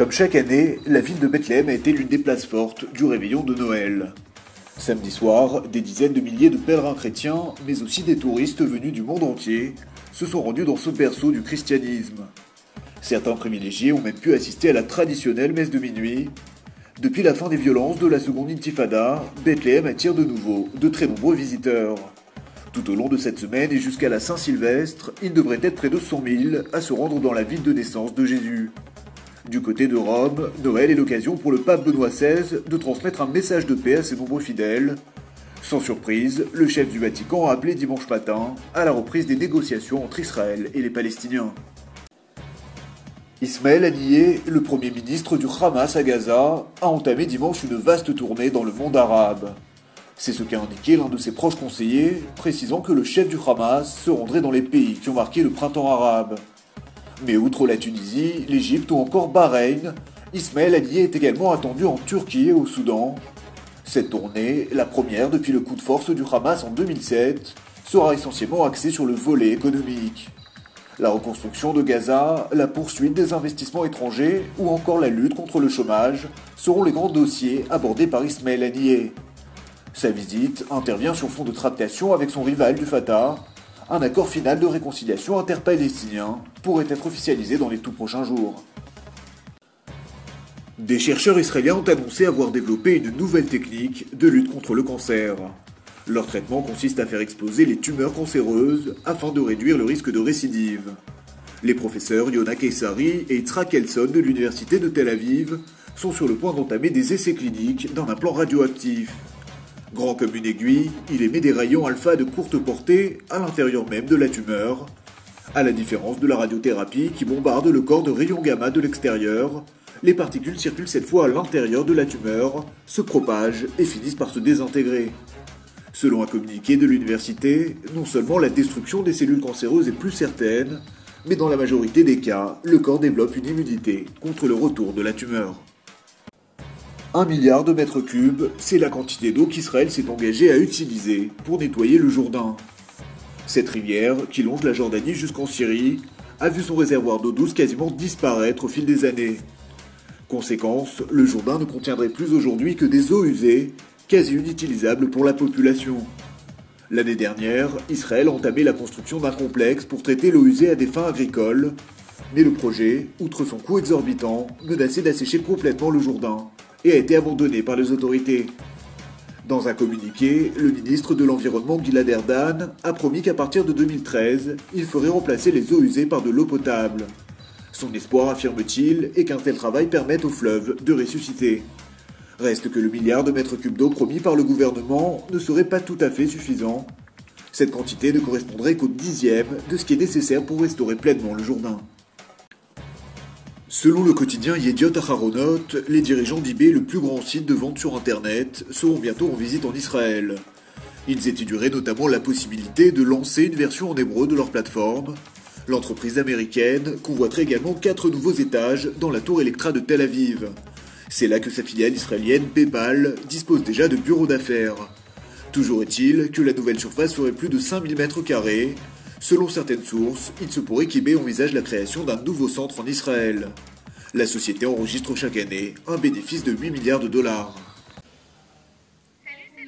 Comme chaque année, la ville de Bethléem a été l'une des places fortes du réveillon de Noël. Samedi soir, des dizaines de milliers de pèlerins chrétiens, mais aussi des touristes venus du monde entier, se sont rendus dans ce berceau du christianisme. Certains privilégiés ont même pu assister à la traditionnelle messe de minuit. Depuis la fin des violences de la seconde intifada, Bethléem attire de nouveau de très nombreux visiteurs. Tout au long de cette semaine et jusqu'à la Saint-Sylvestre, il devrait être près de 100 000 à se rendre dans la ville de naissance de Jésus. Du côté de Rome, Noël est l'occasion pour le pape Benoît XVI de transmettre un message de paix à ses nombreux fidèles. Sans surprise, le chef du Vatican a appelé dimanche matin à la reprise des négociations entre Israël et les Palestiniens. Ismaël Haniyeh, le premier ministre du Hamas à Gaza, a entamé dimanche une vaste tournée dans le monde arabe. C'est ce qu'a indiqué l'un de ses proches conseillers, précisant que le chef du Hamas se rendrait dans les pays qui ont marqué le printemps arabe. Mais outre la Tunisie, l'Égypte ou encore Bahreïn, Ismaël Haniyeh est également attendu en Turquie et au Soudan. Cette tournée, la première depuis le coup de force du Hamas en 2007, sera essentiellement axée sur le volet économique. La reconstruction de Gaza, la poursuite des investissements étrangers ou encore la lutte contre le chômage seront les grands dossiers abordés par Ismaël Haniyeh. Sa visite intervient sur fond de tractation avec son rival du Fatah. Un accord final de réconciliation interpalestinien pourrait être officialisé dans les tout prochains jours. Des chercheurs israéliens ont annoncé avoir développé une nouvelle technique de lutte contre le cancer. Leur traitement consiste à faire exploser les tumeurs cancéreuses afin de réduire le risque de récidive. Les professeurs Yona Keisari et Yitzhak Elson de l'université de Tel Aviv sont sur le point d'entamer des essais cliniques d'un implant radioactif. Grand comme une aiguille, il émet des rayons alpha de courte portée à l'intérieur même de la tumeur. À la différence de la radiothérapie qui bombarde le corps de rayons gamma de l'extérieur, les particules circulent cette fois à l'intérieur de la tumeur, se propagent et finissent par se désintégrer. Selon un communiqué de l'université, non seulement la destruction des cellules cancéreuses est plus certaine, mais dans la majorité des cas, le corps développe une immunité contre le retour de la tumeur. 1 milliard de mètres cubes, c'est la quantité d'eau qu'Israël s'est engagé à utiliser pour nettoyer le Jourdain. Cette rivière, qui longe la Jordanie jusqu'en Syrie, a vu son réservoir d'eau douce quasiment disparaître au fil des années. Conséquence, le Jourdain ne contiendrait plus aujourd'hui que des eaux usées, quasi inutilisables pour la population. L'année dernière, Israël a entamé la construction d'un complexe pour traiter l'eau usée à des fins agricoles, mais le projet, outre son coût exorbitant, menaçait d'assécher complètement le Jourdain et a été abandonné par les autorités. Dans un communiqué, le ministre de l'Environnement Gilad Erdan a promis qu'à partir de 2013, il ferait remplacer les eaux usées par de l'eau potable. Son espoir, affirme-t-il, est qu'un tel travail permette au fleuve de ressusciter. Reste que le milliard de mètres cubes d'eau promis par le gouvernement ne serait pas tout à fait suffisant. Cette quantité ne correspondrait qu'au 10e de ce qui est nécessaire pour restaurer pleinement le Jourdain. Selon le quotidien Yediot Aharonot, les dirigeants d'eBay, le plus grand site de vente sur Internet, seront bientôt en visite en Israël. Ils étudieraient notamment la possibilité de lancer une version en hébreu de leur plateforme. L'entreprise américaine convoiterait également 4 nouveaux étages dans la tour Electra de Tel Aviv. C'est là que sa filiale israélienne PayPal dispose déjà de bureaux d'affaires. Toujours est-il que la nouvelle surface ferait plus de 5000 m². Selon certaines sources, il se pourrait qu'eBay envisage la création d'un nouveau centre en Israël. La société enregistre chaque année un bénéfice de 8 milliards de dollars.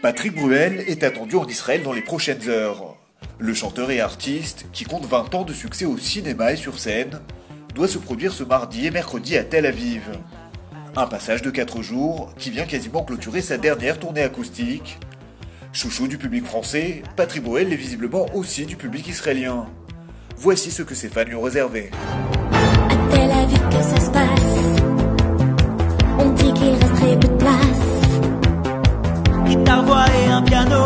Patrick Bruel est attendu en Israël dans les prochaines heures. Le chanteur et artiste, qui compte 20 ans de succès au cinéma et sur scène, doit se produire ce mardi et mercredi à Tel Aviv. Un passage de 4 jours qui vient quasiment clôturer sa dernière tournée acoustique. Chouchou du public français, Patrick Bruel l'est visiblement aussi du public israélien. Voici ce que ses fans lui ont réservé. À Tel Aviv que ça se passe, on dit qu'il resterait peu de place. Guitare, voix et un piano.